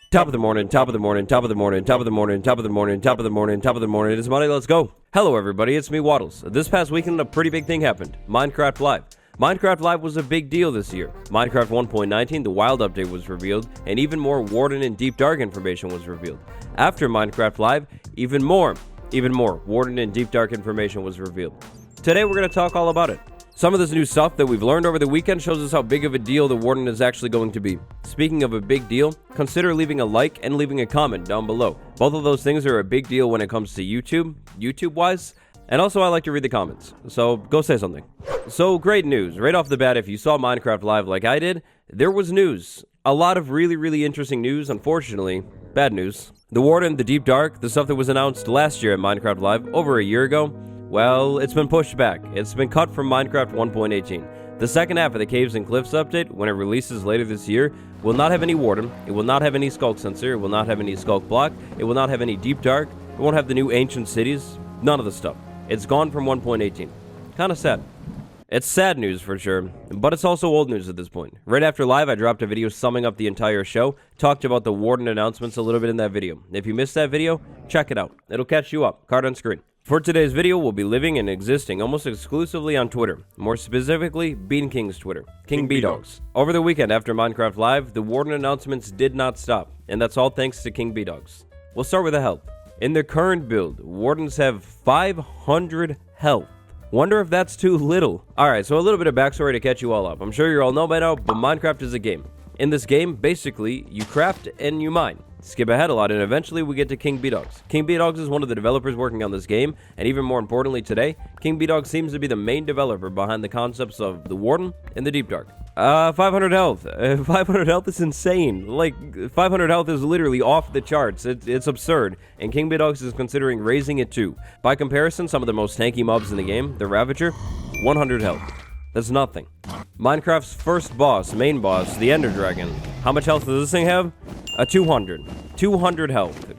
Top of the morning, top of the morning, top of the morning, top of the morning, top of the morning, top of the morning, top of the morning. It's Monday, let's go. Hello everybody, it's me Waddles. This past weekend a pretty big thing happened. Minecraft Live. Minecraft Live was a big deal this year. Minecraft 1.19, the wild update was revealed, and even more Warden and Deep Dark information was revealed. After Minecraft Live, even more Warden and Deep Dark information was revealed. Today we're going to talk all about it. Some of this new stuff that we've learned over the weekend shows us how big of a deal the Warden is actually going to be. Speaking of a big deal, consider leaving a like and leaving a comment down below. Both of those things are a big deal when it comes to YouTube-wise, and also I like to read the comments, so go say something. So great news, right off the bat, if you saw Minecraft Live like I did, there was news. A lot of really interesting news, unfortunately, bad news. The Warden, the Deep Dark, the stuff that was announced last year at Minecraft Live, over a year ago, well, it's been pushed back. It's been cut from Minecraft 1.18. The second half of the Caves and Cliffs update, when it releases later this year, will not have any Warden, it will not have any Skulk Sensor, it will not have any Skulk Block, it will not have any Deep Dark, it won't have the new Ancient Cities, none of the stuff. It's gone from 1.18. Kinda sad. It's sad news for sure, but it's also old news at this point. Right after Live, I dropped a video summing up the entire show, talked about the Warden announcements a little bit in that video. If you missed that video, check it out. It'll catch you up, card on screen. For today's video, we'll be living and existing almost exclusively on Twitter. More specifically, Bean King's Twitter, King B-Dogs. Over the weekend after Minecraft Live, the Warden announcements did not stop, and that's all thanks to King B-Dogs. We'll start with the health. In their current build, Wardens have 500 health. Wonder if that's too little. Alright, so a little bit of backstory to catch you all up. I'm sure you all know by now, but Minecraft is a game. In this game, basically, you craft and you mine. Skip ahead a lot, and eventually we get to King B-Dogs. King B-Dogs is one of the developers working on this game, and even more importantly today, King B-Dogs seems to be the main developer behind the concepts of the Warden and the Deep Dark. 500 health. 500 health is insane. Like, 500 health is literally off the charts. It's absurd, and King B-Dogs is considering raising it too. By comparison, some of the most tanky mobs in the game, the Ravager, 100 health. That's nothing. Minecraft's first boss, main boss, the Ender Dragon. How much health does this thing have? 200. 200 health.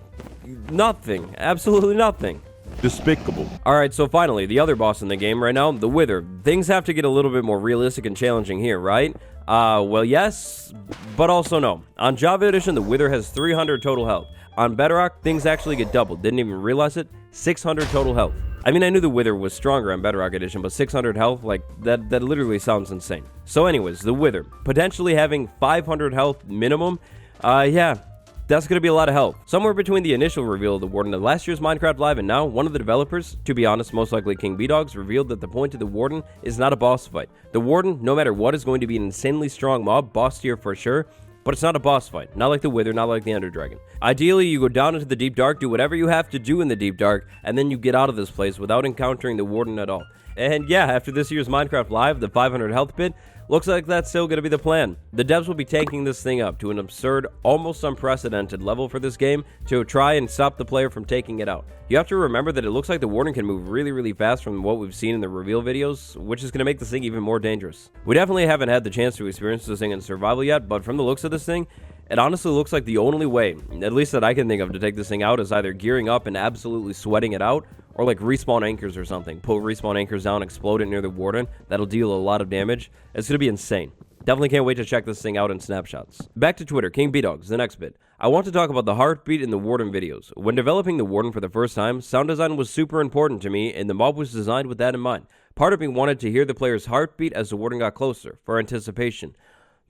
Nothing. Absolutely nothing. Despicable. Alright, so finally, the other boss in the game right now, the Wither. Things have to get a little bit more realistic and challenging here, right? Well, yes, but also no. On Java Edition, the Wither has 300 total health. On Bedrock, things actually get doubled. Didn't even realize it. 600 total health. I mean, I knew the Wither was stronger on Bedrock Edition, but 600 health, like, that literally sounds insane. So anyways, the Wither. Potentially having 500 health minimum, yeah, that's going to be a lot of health. Somewhere between the initial reveal of the Warden of last year's Minecraft Live and now, one of the developers, to be honest, most likely King B-Dogs, revealed that the point of the Warden is not a boss fight. The Warden, no matter what, is going to be an insanely strong mob, boss tier for sure, but it's not a boss fight. Not like the Wither, not like the Ender Dragon. Ideally, you go down into the Deep Dark, do whatever you have to do in the Deep Dark, and then you get out of this place without encountering the Warden at all. And yeah, after this year's Minecraft Live, the 500 health bit, looks like that's still going to be the plan. The devs will be taking this thing up to an absurd, almost unprecedented level for this game to try and stop the player from taking it out. You have to remember that it looks like the Warden can move really fast from what we've seen in the reveal videos, which is going to make this thing even more dangerous. We definitely haven't had the chance to experience this thing in survival yet, but from the looks of this thing, it honestly looks like the only way, at least that I can think of, to take this thing out is either gearing up and absolutely sweating it out, or like respawn anchors or something. Pull respawn anchors down, explode it near the Warden. That'll deal a lot of damage. It's going to be insane. Definitely can't wait to check this thing out in snapshots. Back to Twitter, King B-Dogs, the next bit. I want to talk about the heartbeat in the Warden videos. When developing the Warden for the first time, sound design was super important to me, and the mob was designed with that in mind. Part of me wanted to hear the player's heartbeat as the Warden got closer, for anticipation.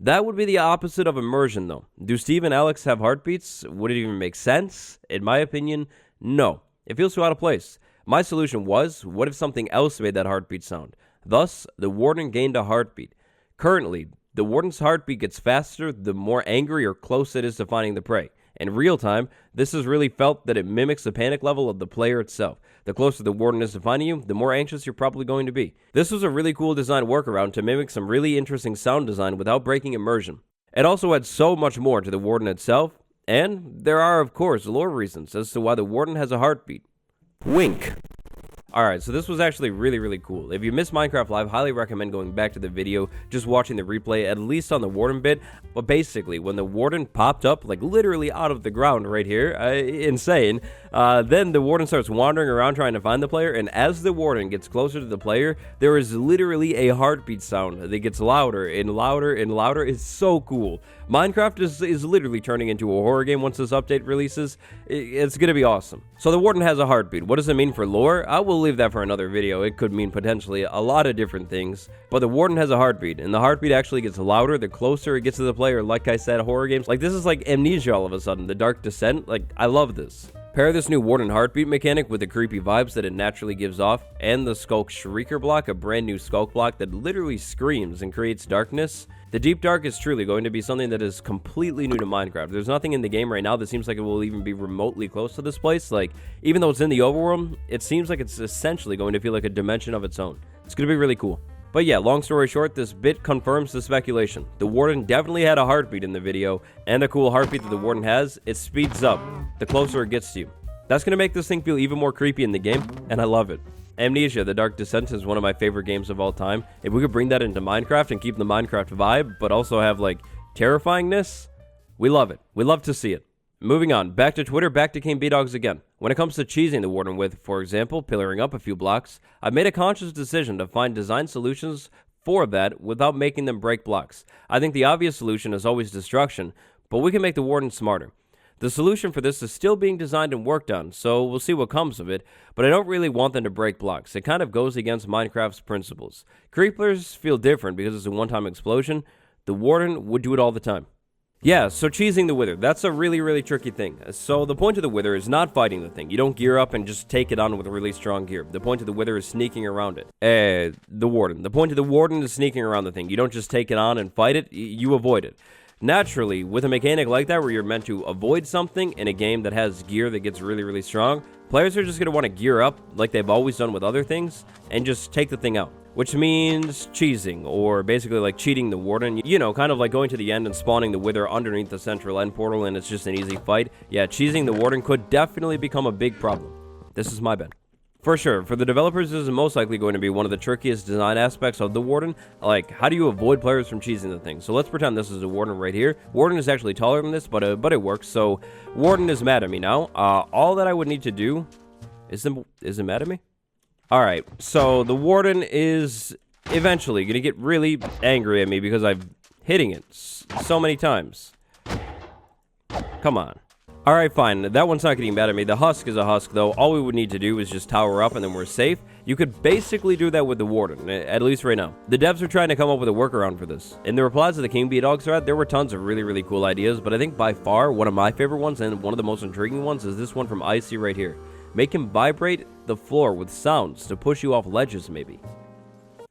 That would be the opposite of immersion, though. Do Steve and Alex have heartbeats? Would it even make sense? In my opinion, no. It feels too out of place. My solution was, what if something else made that heartbeat sound? Thus, the Warden gained a heartbeat. Currently, the Warden's heartbeat gets faster the more angry or close it is to finding the prey. In real time, this has really felt that it mimics the panic level of the player itself. The closer the Warden is to finding you, the more anxious you're probably going to be. This was a really cool design workaround to mimic some really interesting sound design without breaking immersion. It also adds so much more to the Warden itself, and there are, of course, lore reasons as to why the Warden has a heartbeat. Wink. Alright, so this was actually really cool. If you missed Minecraft Live, highly recommend going back to the video, just watching the replay, at least on the Warden bit. But basically, when the Warden popped up, like literally out of the ground right here, insane, then the Warden starts wandering around trying to find the player, and as the Warden gets closer to the player, there is literally a heartbeat sound that gets louder and louder and louder. It's so cool. Minecraft is literally turning into a horror game once this update releases. It's gonna be awesome. So the Warden has a heartbeat. What does it mean for lore? I will leave that for another video. It could mean potentially a lot of different things. But the Warden has a heartbeat, and the heartbeat actually gets louder the closer it gets to the player. Like I said, horror games, like this is like Amnesia all of a sudden. The Dark Descent, like I love this. Pair this new Warden heartbeat mechanic with the creepy vibes that it naturally gives off, and the Skulk Shrieker block, a brand new Skulk block that literally screams and creates darkness. The Deep Dark is truly going to be something that is completely new to Minecraft. There's nothing in the game right now that seems like it will even be remotely close to this place. Like, even though it's in the overworld, it seems like it's essentially going to feel like a dimension of its own. It's going to be really cool. But yeah, long story short, this bit confirms the speculation. The Warden definitely had a heartbeat in the video, and the cool heartbeat that the Warden has, it speeds up the closer it gets to you. That's going to make this thing feel even more creepy in the game, and I love it. Amnesia, The Dark Descent is one of my favorite games of all time. If we could bring that into Minecraft and keep the Minecraft vibe, but also have, like, terrifyingness, we love it. We love to see it. Moving on, back to Twitter, back to King B-Dogs again. When it comes to cheesing the Warden with, for example, pillaring up a few blocks, I've made a conscious decision to find design solutions for that without making them break blocks. I think the obvious solution is always destruction, but we can make the Warden smarter. The solution for this is still being designed and worked on, so we'll see what comes of it, but I don't really want them to break blocks. It kind of goes against Minecraft's principles. Creepers feel different because it's a one-time explosion. The Warden would do it all the time. Yeah, so cheesing the Wither, that's a really tricky thing. So the point of the Wither is not fighting the thing. You don't gear up and just take it on with a really strong gear. The point of the Wither is sneaking around it. The Warden. The point of the Warden is sneaking around the thing. You don't just take it on and fight it, you avoid it. Naturally, with a mechanic like that where you're meant to avoid something in a game that has gear that gets really strong, players are just going to want to gear up like they've always done with other things and just take the thing out. Which means cheesing, or basically like cheating the Warden. You know, kind of like going to the end and spawning the Wither underneath the central end portal and it's just an easy fight. Yeah, cheesing the Warden could definitely become a big problem. This is my bet. For sure, for the developers, this is most likely going to be one of the trickiest design aspects of the Warden. Like, how do you avoid players from cheesing the thing? So let's pretend this is a Warden right here. Warden is actually taller than this, but it works. So Warden is mad at me now. All that I would need to do is it mad at me? All right, so the Warden is eventually going to get really angry at me because I'm hitting it so many times. Come on. Alright, fine. That one's not getting mad at me. The husk is a husk, though. All we would need to do is just tower up and then we're safe. You could basically do that with the Warden, at least right now. The devs are trying to come up with a workaround for this. In the replies to the King B-Dog thread, there were tons of really cool ideas, but I think by far one of my favorite ones and one of the most intriguing ones is this one from Icy right here. Make him vibrate the floor with sounds to push you off ledges, maybe.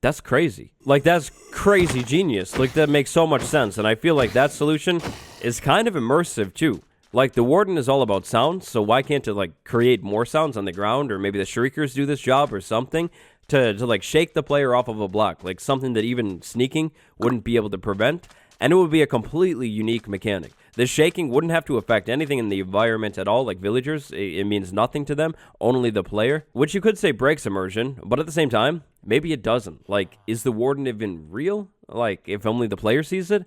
That's crazy. Like, that's crazy genius. Like, that makes so much sense, and I feel like that solution is kind of immersive, too. Like, the Warden is all about sounds, so why can't it, like, create more sounds on the ground, or maybe the Shriekers do this job or something, to like, shake the player off of a block, like something that even sneaking wouldn't be able to prevent, and it would be a completely unique mechanic. The shaking wouldn't have to affect anything in the environment at all, like villagers. It means nothing to them, only the player, which you could say breaks immersion, but at the same time, maybe it doesn't. Like, is the Warden even real? Like, if only the player sees it?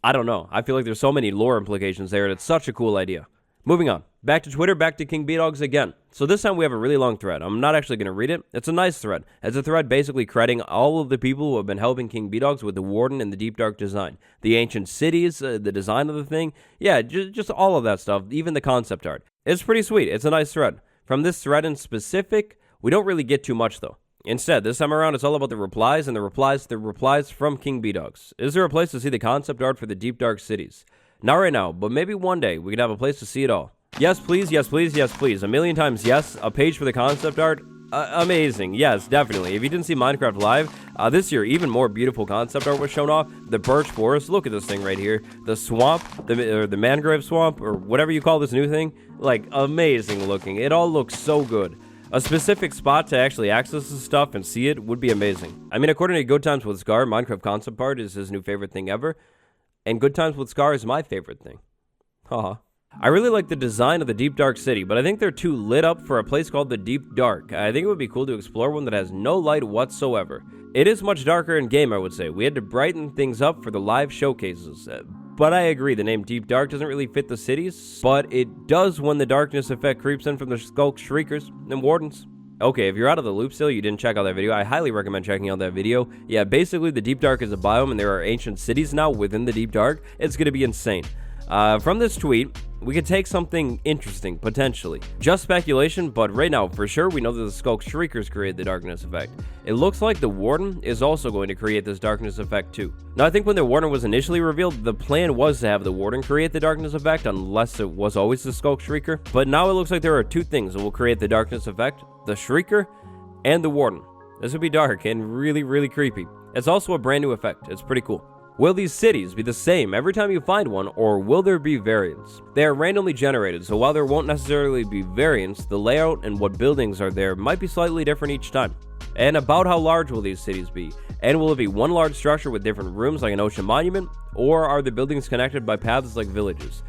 I don't know. I feel like there's so many lore implications there, and it's such a cool idea. Moving on. Back to Twitter, back to King B-Dogs again. So this time we have a really long thread. I'm not actually going to read it. It's a nice thread. It's a thread basically crediting all of the people who have been helping King B-Dogs with the Warden and the Deep Dark design. The ancient cities, the design of the thing. Yeah, just all of that stuff, even the concept art. It's pretty sweet. It's a nice thread. From this thread in specific, we don't really get too much though. Instead, this time around, it's all about the replies and the replies from King B-Dogs. Is there a place to see the concept art for the Deep Dark cities? Not right now, but maybe one day we could have a place to see it all. Yes, please, yes, please, yes, please. A million times yes. A page for the concept art. Amazing. Yes, definitely. If you didn't see Minecraft Live, this year, even more beautiful concept art was shown off. The birch forest. Look at this thing right here. The swamp, the mangrove swamp, or whatever you call this new thing. Like, amazing looking. It all looks so good. A specific spot to actually access this stuff and see it would be amazing. I mean, according to Good Times with Scar, Minecraft concept art is his new favorite thing ever. And Good Times with Scar is my favorite thing. Haha. I really like the design of the Deep Dark City, but I think they're too lit up for a place called the Deep Dark. I think it would be cool to explore one that has no light whatsoever. It is much darker in game, I would say. We had to brighten things up for the live showcases. But I agree, the name Deep Dark doesn't really fit the cities, but it does when the darkness effect creeps in from the Skulk Shriekers and Wardens. Okay, if you're out of the loop still, you didn't check out that video, I highly recommend checking out that video. Yeah, basically the Deep Dark is a biome and there are ancient cities now within the Deep Dark. It's gonna be insane. From this tweet, we could take something interesting, potentially. Just speculation, but right now, for sure, we know that the Skulk Shriekers create the darkness effect. It looks like the Warden is also going to create this darkness effect too. Now, I think when the Warden was initially revealed, the plan was to have the Warden create the darkness effect, unless it was always the Skulk Shrieker. But now it looks like there are two things that will create the darkness effect: the Shrieker and the Warden. This would be dark and really, really creepy. It's also a brand new effect. It's pretty cool. Will these cities be the same every time you find one, or will there be variants? They are randomly generated, so while there won't necessarily be variants, the layout and what buildings are there might be slightly different each time. And about how large will these cities be? And will it be one large structure with different rooms like an ocean monument, or are the buildings connected by paths like villages?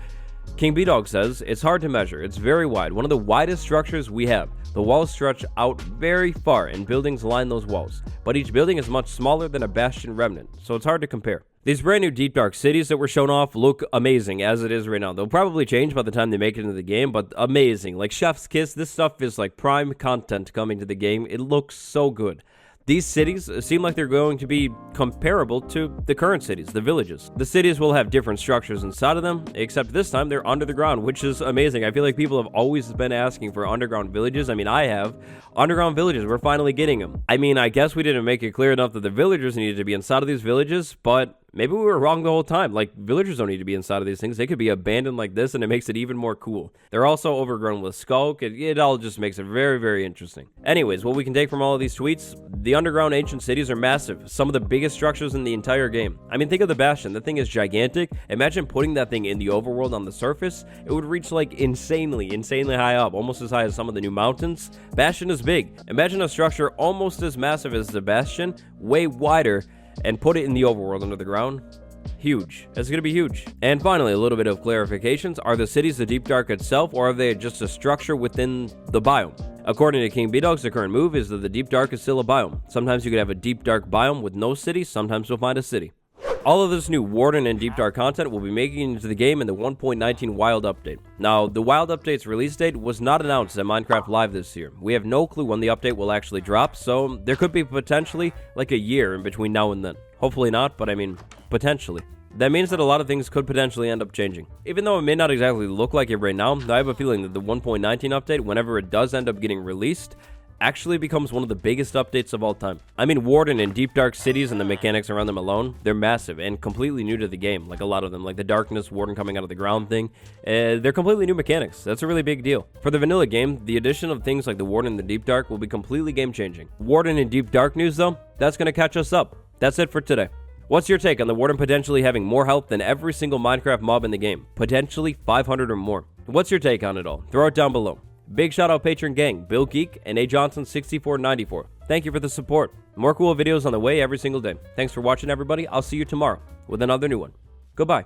King B-Dog says, it's hard to measure, it's very wide, one of the widest structures we have. The walls stretch out very far and buildings line those walls, but each building is much smaller than a bastion remnant, so it's hard to compare. These brand new Deep Dark cities that were shown off look amazing as it is right now. They'll probably change by the time they make it into the game, but amazing. Like chef's kiss, this stuff is like prime content coming to the game. It looks so good. These cities seem like they're going to be comparable to the current cities, the villages. The cities will have different structures inside of them, except this time they're under the ground, which is amazing. I feel like people have always been asking for underground villages. I mean, I have. Underground villages, we're finally getting them. I mean, I guess we didn't make it clear enough that the villagers needed to be inside of these villages, but maybe we were wrong the whole time. Like, villagers don't need to be inside of these things. They could be abandoned like this, and it makes it even more cool. They're also overgrown with skulk. It all just makes it very, very interesting. Anyways, what we can take from all of these tweets, the underground ancient cities are massive. Some of the biggest structures in the entire game. I mean, think of the Bastion. The thing is gigantic. Imagine putting that thing in the overworld on the surface. It would reach, like, insanely high up, almost as high as some of the new mountains. Bastion is big. Imagine a structure almost as massive as the Bastion, way wider, and put it in the overworld under the ground. Huge. It's gonna be huge. And finally, a little bit of clarifications. Are the cities the Deep Dark itself, or are they just a structure within the biome? According to King B-Dogs, the current move is that the Deep Dark is still a biome. Sometimes you could have a Deep Dark biome with no city, sometimes you'll find a city. All of this new Warden and Deep Dark content will be making it into the game in the 1.19 Wild Update. Now, the Wild Update's release date was not announced at Minecraft Live this year. We have no clue when the update will actually drop, so there could be potentially like a year in between now and then. Hopefully not, but I mean, potentially. That means that a lot of things could potentially end up changing. Even though it may not exactly look like it right now, I have a feeling that the 1.19 update, whenever it does end up getting released, actually becomes one of the biggest updates of all time. I mean, Warden and Deep Dark cities and the mechanics around them alone, they're massive and completely new to the game, like a lot of them, like the darkness, Warden coming out of the ground thing. They're completely new mechanics. That's a really big deal. For the vanilla game, the addition of things like the Warden and the Deep Dark will be completely game-changing. Warden and Deep Dark news, though, that's going to catch us up. That's it for today. What's your take on the Warden potentially having more health than every single Minecraft mob in the game? Potentially 500 or more. What's your take on it all? Throw it down below. Big shout out patron gang, Bill Geek and A Johnson 6494. Thank you for the support. More cool videos on the way every single day. Thanks for watching, everybody. I'll see you tomorrow with another new one. Goodbye.